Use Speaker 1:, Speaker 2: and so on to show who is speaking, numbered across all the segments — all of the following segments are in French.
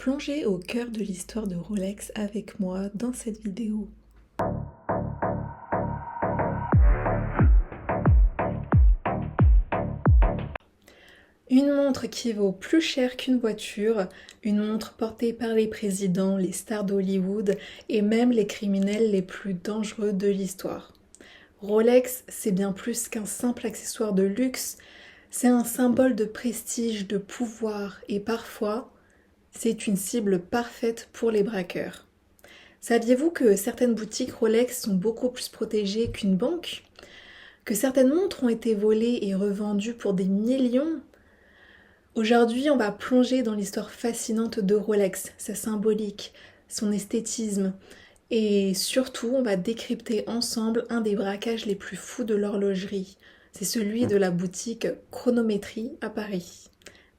Speaker 1: Plongez au cœur de l'histoire de Rolex avec moi dans cette vidéo. Une montre qui vaut plus cher qu'une voiture, une montre portée par les présidents, les stars d'Hollywood et même les criminels les plus dangereux de l'histoire. Rolex, c'est bien plus qu'un simple accessoire de luxe, c'est un symbole de prestige, de pouvoir et parfois, c'est une cible parfaite pour les braqueurs. Saviez-vous que certaines boutiques Rolex sont beaucoup plus protégées qu'une banque? Que certaines montres ont été volées et revendues pour des millions? Aujourd'hui, on va plonger dans l'histoire fascinante de Rolex, sa symbolique, son esthétisme, et surtout, on va décrypter ensemble un des braquages les plus fous de l'horlogerie. C'est celui de la boutique Chronométrie à Paris.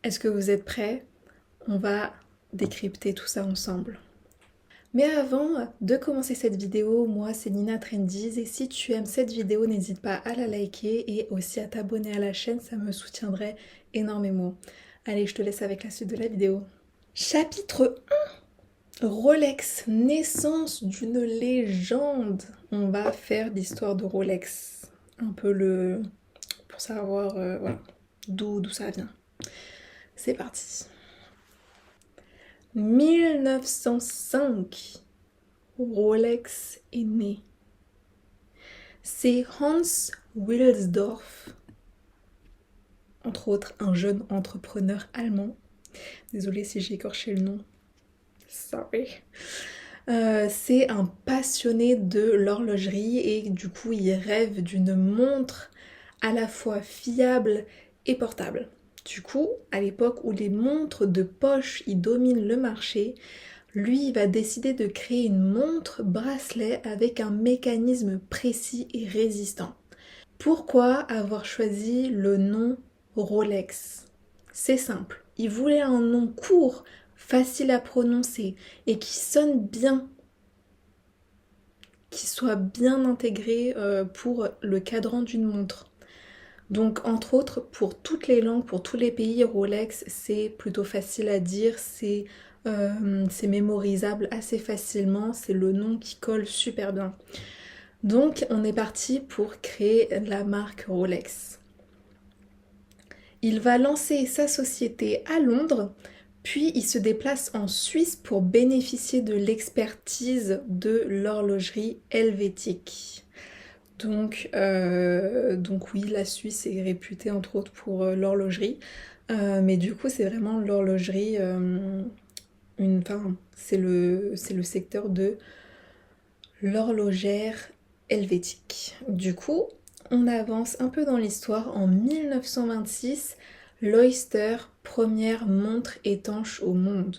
Speaker 1: Est-ce que vous êtes prêts? On va décrypter tout ça ensemble. Mais avant de commencer cette vidéo, moi c'est Nina Trendies et si tu aimes cette vidéo, n'hésite pas à la liker et aussi à t'abonner à la chaîne, ça me soutiendrait énormément. Allez, je te laisse avec la suite de la vidéo. Chapitre 1. Rolex, naissance d'une légende. On va faire l'histoire de Rolex. Un peu pour savoir voilà, d'où ça vient. C'est parti. 1905, Rolex est né. C'est Hans Wilsdorf, entre autres un jeune entrepreneur allemand. Désolée si j'ai écorché le nom. Sorry. C'est un passionné de l'horlogerie et du coup il rêve d'une montre à la fois fiable et portable. Du coup, à l'époque où les montres de poche y dominent le marché, lui il va décider de créer une montre bracelet avec un mécanisme précis et résistant. Pourquoi avoir choisi le nom Rolex? C'est simple, il voulait un nom court, facile à prononcer et qui sonne bien, qui soit bien intégré pour le cadran d'une montre. Donc entre autres, pour toutes les langues, pour tous les pays, Rolex, c'est plutôt facile à dire, c'est mémorisable assez facilement, c'est le nom qui colle super bien. Donc on est parti pour créer la marque Rolex. Il va lancer sa société à Londres, puis il se déplace en Suisse pour bénéficier de l'expertise de l'horlogerie helvétique. Donc oui, la Suisse est réputée entre autres pour l'horlogerie, mais du coup c'est vraiment l'horlogerie, c'est le secteur de l'horlogère helvétique. Du coup, on avance un peu dans l'histoire. En 1926, l'Oyster, première montre étanche au monde.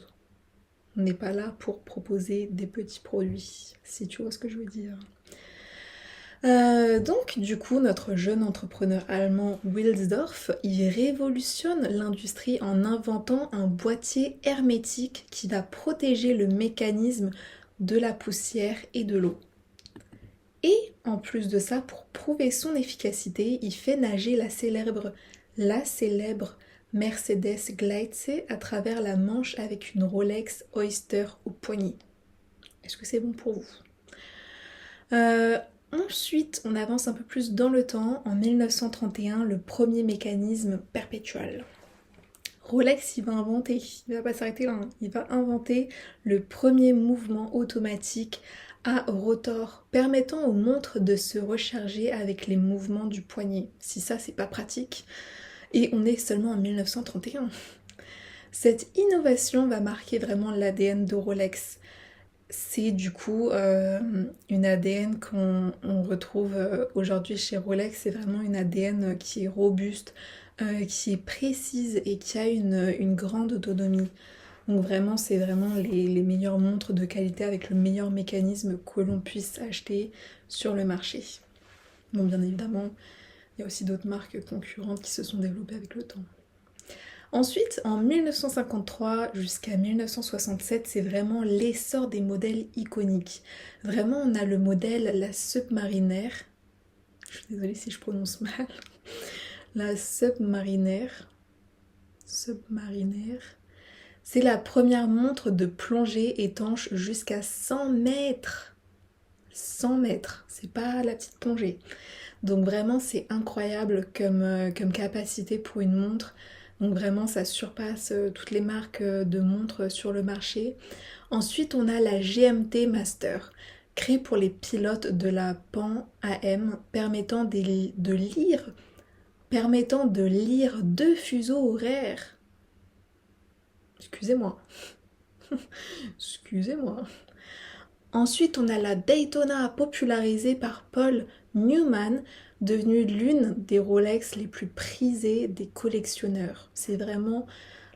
Speaker 1: On n'est pas là pour proposer des petits produits, si tu vois ce que je veux dire. Donc du coup notre jeune entrepreneur allemand Wilsdorf, il révolutionne l'industrie en inventant un boîtier hermétique qui va protéger le mécanisme de la poussière et de l'eau. Et en plus de ça, pour prouver son efficacité, il fait nager la célèbre Mercedes Gleitze à travers la Manche avec une Rolex Oyster au poignet. Est-ce que c'est bon pour vous? Ensuite, on avance un peu plus dans le temps. En 1931, le premier mécanisme perpétuel. Rolex, il va pas s'arrêter là, hein. Il va inventer le premier mouvement automatique à rotor, permettant aux montres de se recharger avec les mouvements du poignet. Si ça, c'est pas pratique. Et on est seulement en 1931. Cette innovation va marquer vraiment l'ADN de Rolex. C'est du coup une ADN qu'on retrouve aujourd'hui chez Rolex. C'est vraiment une ADN qui est robuste, qui est précise et qui a une grande autonomie. Donc vraiment, c'est vraiment les meilleures montres de qualité avec le meilleur mécanisme que l'on puisse acheter sur le marché. Bon, bien évidemment, il y a aussi d'autres marques concurrentes qui se sont développées avec le temps. Ensuite, en 1953 jusqu'à 1967, c'est vraiment l'essor des modèles iconiques. Vraiment, on a le modèle la Submariner. Je suis désolée si je prononce mal. La Submariner. C'est la première montre de plongée étanche jusqu'à 100 mètres. 100 mètres, c'est pas la petite plongée. Donc vraiment, c'est incroyable comme capacité pour une montre. Donc vraiment, ça surpasse toutes les marques de montres sur le marché. Ensuite, on a la GMT Master, créée pour les pilotes de la Pan AM, permettant de lire 2 fuseaux horaires. Excusez-moi. Excusez-moi. Ensuite, on a la Daytona popularisée par Paul Newman, devenue l'une des Rolex les plus prisées des collectionneurs. C'est vraiment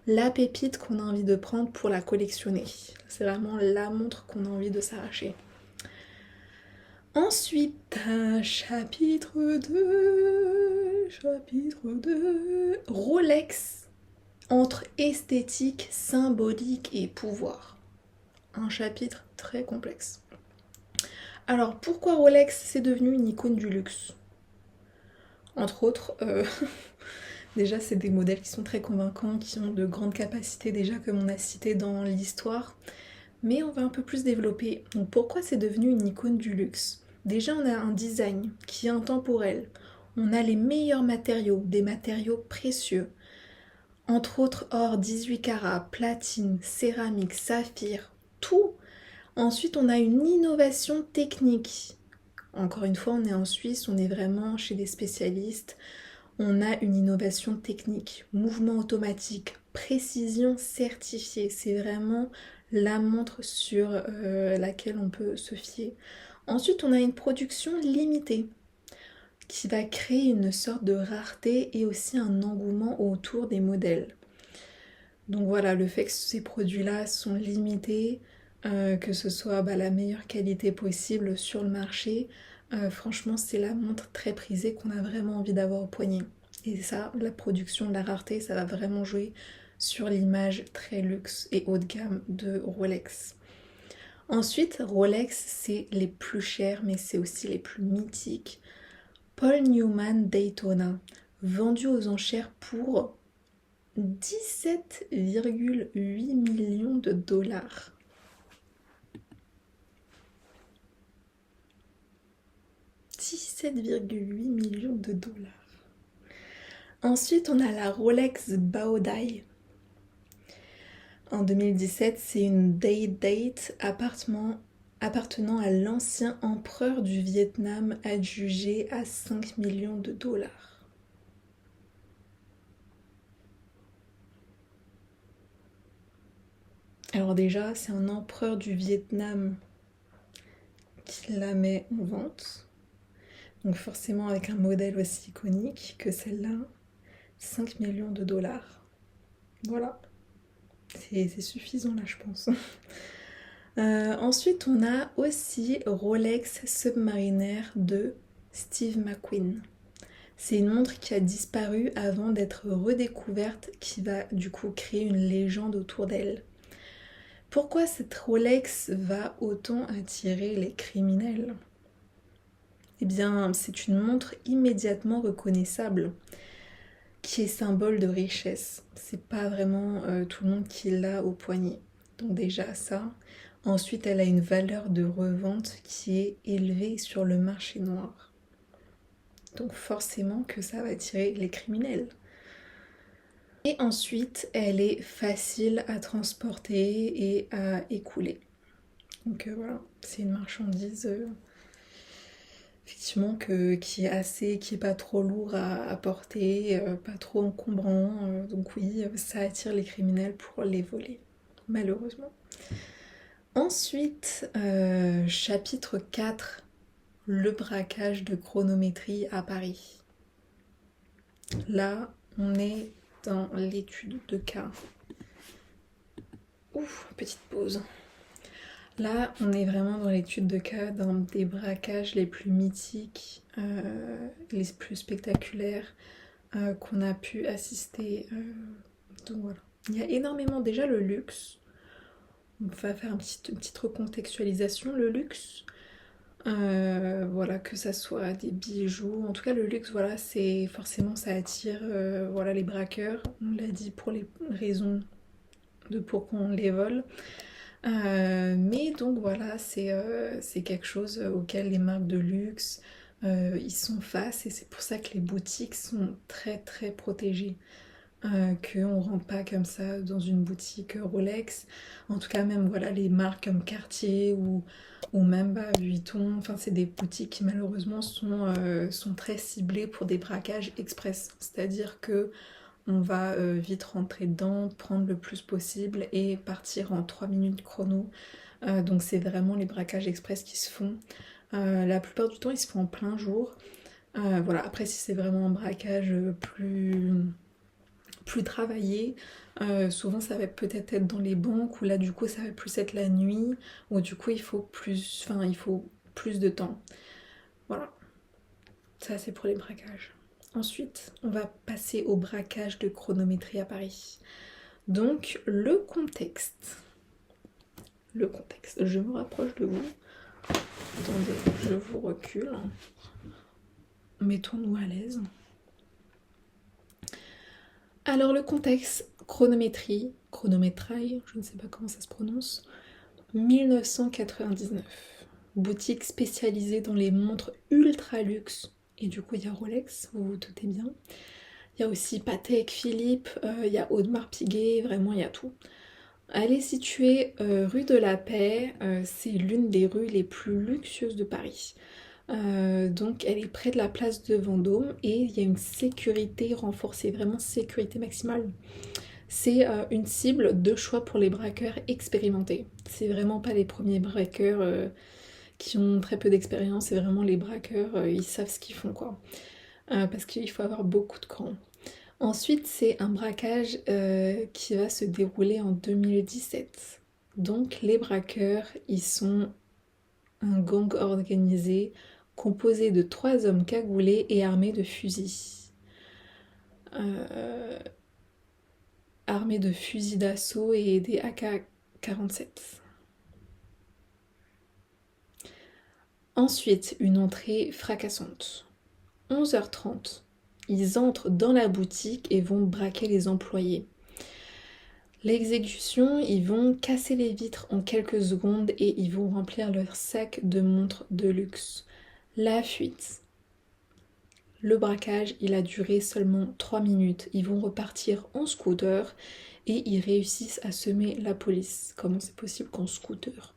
Speaker 1: la pépite qu'on a envie de prendre pour la collectionner. C'est vraiment la montre qu'on a envie de s'arracher. Ensuite, chapitre 2, Rolex entre esthétique, symbolique et pouvoir. Un chapitre très complexe. Alors, pourquoi Rolex c'est devenu une icône du luxe? Entre autres, déjà c'est des modèles qui sont très convaincants, qui ont de grandes capacités déjà comme on a cité dans l'histoire. Mais on va un peu plus développer. Donc pourquoi c'est devenu une icône du luxe? Déjà on a un design qui est intemporel. On a les meilleurs matériaux, des matériaux précieux. Entre autres or 18 carats, platine, céramique, saphir, tout. Ensuite, on a une innovation technique. Encore une fois, on est en Suisse, on est vraiment chez des spécialistes. On a une innovation technique, mouvement automatique, précision certifiée. C'est vraiment la montre sur laquelle on peut se fier. Ensuite, on a une production limitée qui va créer une sorte de rareté et aussi un engouement autour des modèles. Donc voilà, le fait que ces produits-là sont limités, que ce soit la meilleure qualité possible sur le marché, franchement c'est la montre très prisée qu'on a vraiment envie d'avoir au poignet. Et ça, la production, la rareté, ça va vraiment jouer sur l'image très luxe et haut de gamme de Rolex. Ensuite, Rolex, c'est les plus chers, mais c'est aussi les plus mythiques. Paul Newman Daytona, vendu aux enchères pour 17,8 millions de dollars. 17,8 millions de dollars. Ensuite, on a la Rolex Baodai. En 2017, c'est une Day-Date appartenant à l'ancien empereur du Vietnam, adjugée à 5 millions de dollars. Alors déjà, c'est un empereur du Vietnam qui la met en vente. Donc forcément avec un modèle aussi iconique que celle-là, 5 millions de dollars. Voilà, c'est suffisant là je pense. Ensuite on a aussi Rolex Submariner de Steve McQueen. C'est une montre qui a disparu avant d'être redécouverte, qui va du coup créer une légende autour d'elle. Pourquoi cette Rolex va autant attirer les criminels? Eh bien, c'est une montre immédiatement reconnaissable, qui est symbole de richesse. C'est pas vraiment tout le monde qui l'a au poignet. Donc déjà ça. Ensuite, elle a une valeur de revente qui est élevée sur le marché noir. Donc forcément que ça va attirer les criminels. Et ensuite, elle est facile à transporter et à écouler. Donc voilà, c'est une marchandise effectivement qui est pas trop lourd à porter, pas trop encombrant. Donc oui, ça attire les criminels pour les voler, malheureusement. Ensuite, chapitre 4, le braquage de chronométrie à Paris. Là, on est dans l'étude de cas. Ouf, petite pause. Là, on est vraiment dans l'étude de cas, dans des braquages les plus mythiques, les plus spectaculaires qu'on a pu assister. Donc voilà. Il y a énormément déjà le luxe. On va faire une petite recontextualisation. Le luxe, voilà, que ça soit des bijoux. En tout cas, le luxe, voilà, c'est forcément ça attire voilà, les braqueurs. On l'a dit pour les raisons pour qu'on les vole. Mais donc voilà, c'est quelque chose auquel les marques de luxe, ils sont face et c'est pour ça que les boutiques sont très très protégées. Qu'on rentre pas comme ça dans une boutique Rolex. En tout cas, même voilà, les marques comme Cartier ou même Vuitton, enfin, c'est des boutiques qui malheureusement sont très ciblées pour des braquages express. C'est-à-dire que on va vite rentrer dedans, prendre le plus possible et partir en 3 minutes chrono. Donc c'est vraiment les braquages express qui se font. La plupart du temps, ils se font en plein jour. Voilà, après si c'est vraiment un braquage plus travaillé. Souvent ça va peut-être être dans les banques où là du coup ça va plus être la nuit où du coup il faut plus de temps. Voilà, ça c'est pour les braquages. Ensuite, on va passer au braquage de chronométrie à Paris. Donc le contexte. Le contexte. Je me rapproche de vous. Attendez, je vous recule. Mettons-nous à l'aise. Alors le contexte, chronométraille, je ne sais pas comment ça se prononce, 1999. Boutique spécialisée dans les montres ultra luxe. Et du coup, il y a Rolex, vous vous doutez bien. Il y a aussi Patek Philippe, il y a Audemars Piguet, vraiment, il y a tout. Elle est située rue de la Paix, c'est l'une des rues les plus luxueuses de Paris. Donc elle est près de la place de Vendôme et il y a une sécurité renforcée, vraiment sécurité maximale. C'est une cible de choix pour les braqueurs expérimentés. C'est vraiment pas les premiers braqueurs qui ont très peu d'expérience, c'est vraiment les braqueurs, ils savent ce qu'ils font quoi. Parce qu'il faut avoir beaucoup de cran. Ensuite, c'est un braquage qui va se dérouler en 2017. Donc les braqueurs, ils sont un gang organisé composé de 3 hommes cagoulés et armés de fusils. Armés de fusils d'assaut et des AK-47. Ensuite, une entrée fracassante. 11h30, ils entrent dans la boutique et vont braquer les employés. L'exécution, ils vont casser les vitres en quelques secondes et ils vont remplir leur sac de montres de luxe. La fuite. Le braquage, il a duré seulement 3 minutes. Ils vont repartir en scooter et ils réussissent à semer la police. Comment c'est possible qu'en scooter?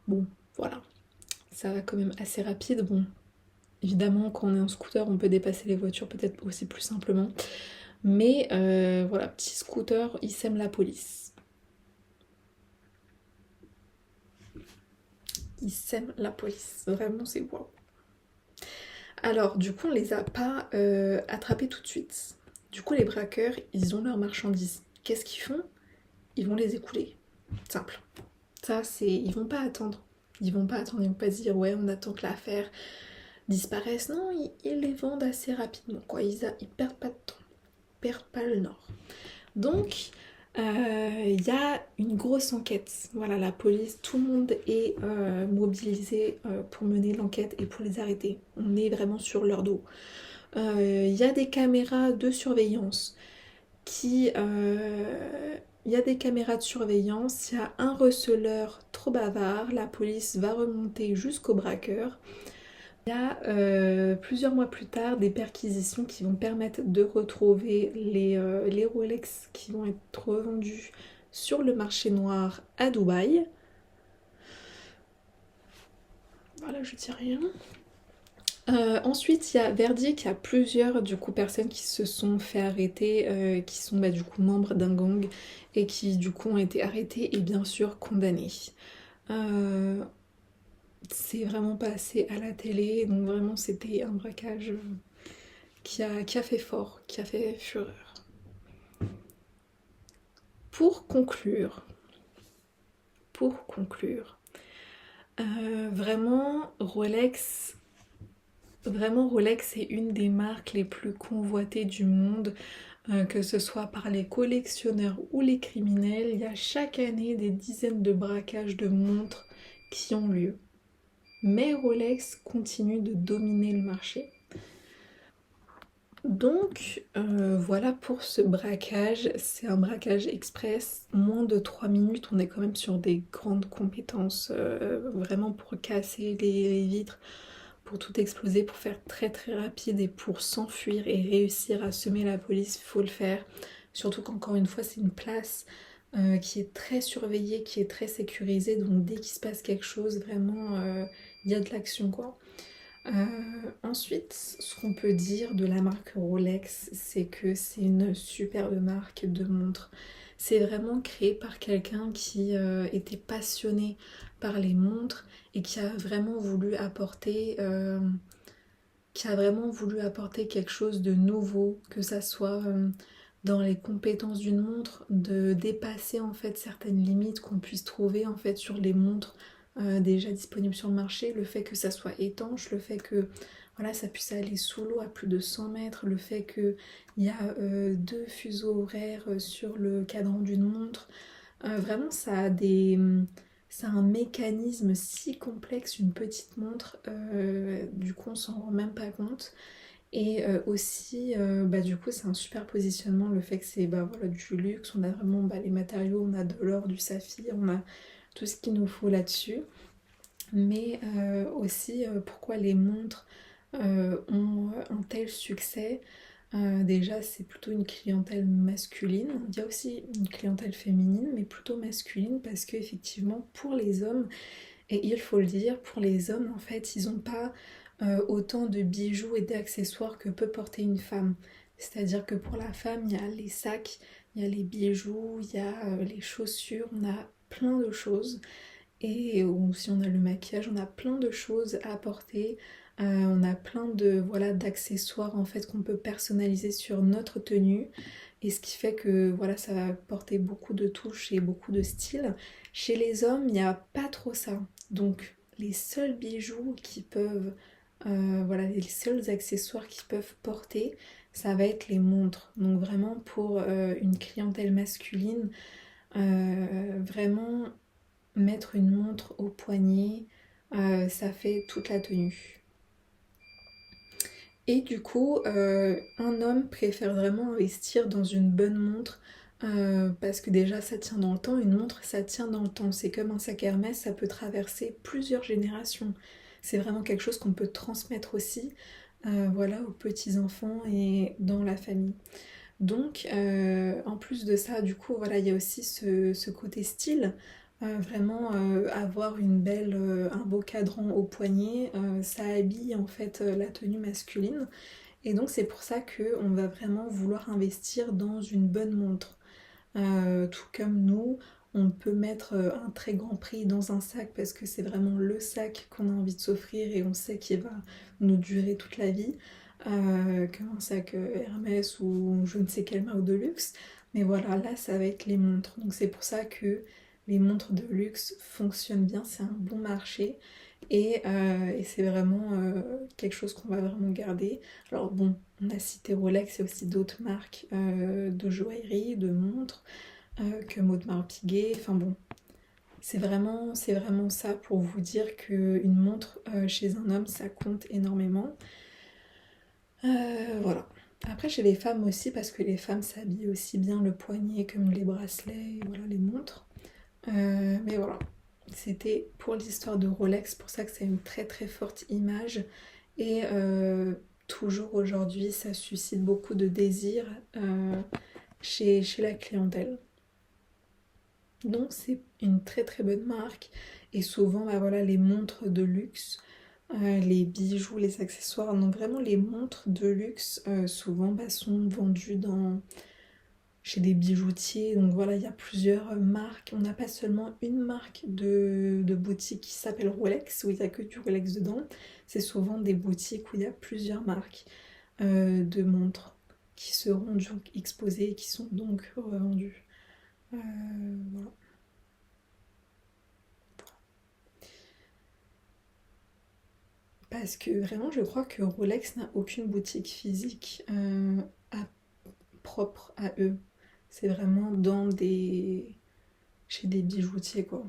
Speaker 1: Bon, voilà. Ça va quand même assez rapide. Bon, évidemment, quand on est en scooter, on peut dépasser les voitures peut-être aussi plus simplement. Mais voilà, petit scooter, il sème la police. Il sème la police. Vraiment, c'est waouh. Alors, du coup, on les a pas attrapés tout de suite. Du coup, les braqueurs, ils ont leurs marchandises. Qu'est-ce qu'ils font? Ils vont les écouler. Simple. Ça, c'est... Ils vont pas attendre. Ils vont pas attendre, ils vont pas se dire ouais, on attend que l'affaire disparaisse. Non, ils les vendent assez rapidement, quoi. Ils perdent pas de temps. Ils perdent pas le nord. Donc, il y a une grosse enquête. Voilà, la police, tout le monde est mobilisé pour mener l'enquête et pour les arrêter. On est vraiment sur leur dos. Il y a des caméras de surveillance il y a des caméras de surveillance, il y a un receleur trop bavard, la police va remonter jusqu'au braqueur. Il y a plusieurs mois plus tard des perquisitions qui vont permettre de retrouver les Rolex qui vont être revendus sur le marché noir à Dubaï. Voilà, je dis rien. Ensuite, il y a verdict, il y a plusieurs du coup personnes qui se sont fait arrêter, qui sont du coup membres d'un gang et qui du coup ont été arrêtées et bien sûr condamnées. Euh, c'est vraiment passé à la télé, donc vraiment c'était un braquage qui a fait fort, qui a fait fureur. Pour conclure, vraiment Rolex est une des marques les plus convoitées du monde, que ce soit par les collectionneurs ou les criminels. Il y a chaque année des dizaines de braquages de montres qui ont lieu. Mais Rolex continue de dominer le marché. Donc voilà pour ce braquage, c'est un braquage express, moins de 3 minutes, on est quand même sur des grandes compétences, vraiment pour casser les vitres, pour tout exploser, pour faire très très rapide et pour s'enfuir et réussir à semer la police, il faut le faire. Surtout qu'encore une fois c'est une place qui est très surveillée, qui est très sécurisée, donc dès qu'il se passe quelque chose, vraiment il y a de l'action quoi. Ensuite, ce qu'on peut dire de la marque Rolex, c'est que c'est une superbe marque de montre. C'est vraiment créé par quelqu'un qui était passionné par les montres et qui a vraiment voulu apporter quelque chose de nouveau, que ça soit dans les compétences d'une montre, de dépasser en fait certaines limites qu'on puisse trouver en fait sur les montres déjà disponibles sur le marché, le fait que ça soit étanche, le fait que voilà, ça puisse aller sous l'eau à plus de 100 mètres, le fait qu'il y a deux fuseaux horaires sur le cadran d'une montre. Vraiment, ça a un mécanisme si complexe, une petite montre, du coup on s'en rend même pas compte. Et aussi, bah, du coup c'est un super positionnement, le fait que c'est bah, voilà, du luxe, on a vraiment bah, les matériaux, on a de l'or, du saphir, on a tout ce qu'il nous faut là-dessus. Mais aussi pourquoi les montres ont un tel succès. Déjà, c'est plutôt une clientèle masculine. Il y a aussi une clientèle féminine, mais plutôt masculine parce qu'effectivement, pour les hommes, et il faut le dire, pour les hommes, en fait, ils n'ont pas autant de bijoux et d'accessoires que peut porter une femme. C'est-à-dire que pour la femme, il y a les sacs, il y a les bijoux, il y a les chaussures, on a plein de choses. Et ou si on a le maquillage, on a plein de choses à apporter. On a plein de voilà d'accessoires en fait qu'on peut personnaliser sur notre tenue. Et ce qui fait que voilà, ça va porter beaucoup de touches et beaucoup de style. Chez les hommes, il n'y a pas trop ça. Donc les seuls bijoux qui peuvent, voilà, les seuls accessoires qui peuvent porter, ça va être les montres. Donc vraiment pour une clientèle masculine, vraiment mettre une montre au poignet, ça fait toute la tenue. Et du coup, un homme préfère vraiment investir dans une bonne montre parce que déjà ça tient dans le temps. Une montre, ça tient dans le temps. C'est comme un sac Hermès, ça peut traverser plusieurs générations. C'est vraiment quelque chose qu'on peut transmettre aussi, voilà, aux petits-enfants et dans la famille. Donc, en plus de ça, du coup, voilà, il y a aussi ce côté style. Vraiment, avoir un beau cadran au poignet, ça habille en fait la tenue masculine. Et donc, c'est pour ça qu'on va vraiment vouloir investir dans une bonne montre. Tout comme nous, on peut mettre un très grand prix dans un sac parce que c'est vraiment le sac qu'on a envie de s'offrir et on sait qu'il va nous durer toute la vie, comme un sac Hermès ou je ne sais quelle marque de luxe. Mais voilà, là ça va être les montres. Donc c'est pour ça que les montres de luxe fonctionnent bien, c'est un bon marché et c'est vraiment quelque chose qu'on va vraiment garder. Alors bon, on a cité Rolex et aussi d'autres marques de joaillerie, de montres, que Maudemars Piguet. Enfin bon, c'est vraiment ça pour vous dire qu'une montre chez un homme, ça compte énormément. Voilà. Après, chez les femmes aussi, parce que les femmes s'habillent aussi bien le poignet comme les bracelets, voilà, les montres. Mais voilà, c'était pour l'histoire de Rolex, pour ça que c'est une très très forte image. Et toujours aujourd'hui, ça suscite beaucoup de désir chez la clientèle. Donc c'est une très très bonne marque. Et souvent, bah voilà, les montres de luxe, les bijoux, les accessoires, donc vraiment les montres de luxe, souvent bah, sont vendues chez des bijoutiers. Donc voilà, il y a plusieurs marques. On n'a pas seulement une marque de boutique qui s'appelle Rolex, où il n'y a que du Rolex dedans. C'est souvent des boutiques où il y a plusieurs marques de montres qui seront donc exposées et qui sont donc revendues. Voilà. Parce que vraiment, je crois que Rolex n'a aucune boutique physique à- propre à eux. C'est vraiment chez des bijoutiers, quoi,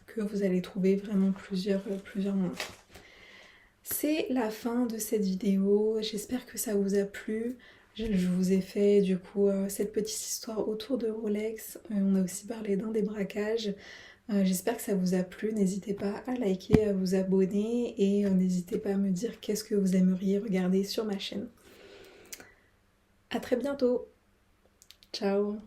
Speaker 1: que vous allez trouver vraiment plusieurs montres. C'est la fin de cette vidéo, j'espère que ça vous a plu. Je vous ai fait du coup cette petite histoire autour de Rolex. On a aussi parlé d'un débraquage. J'espère que ça vous a plu. N'hésitez pas à liker, à vous abonner et n'hésitez pas à me dire qu'est-ce que vous aimeriez regarder sur ma chaîne. À très bientôt. Ciao.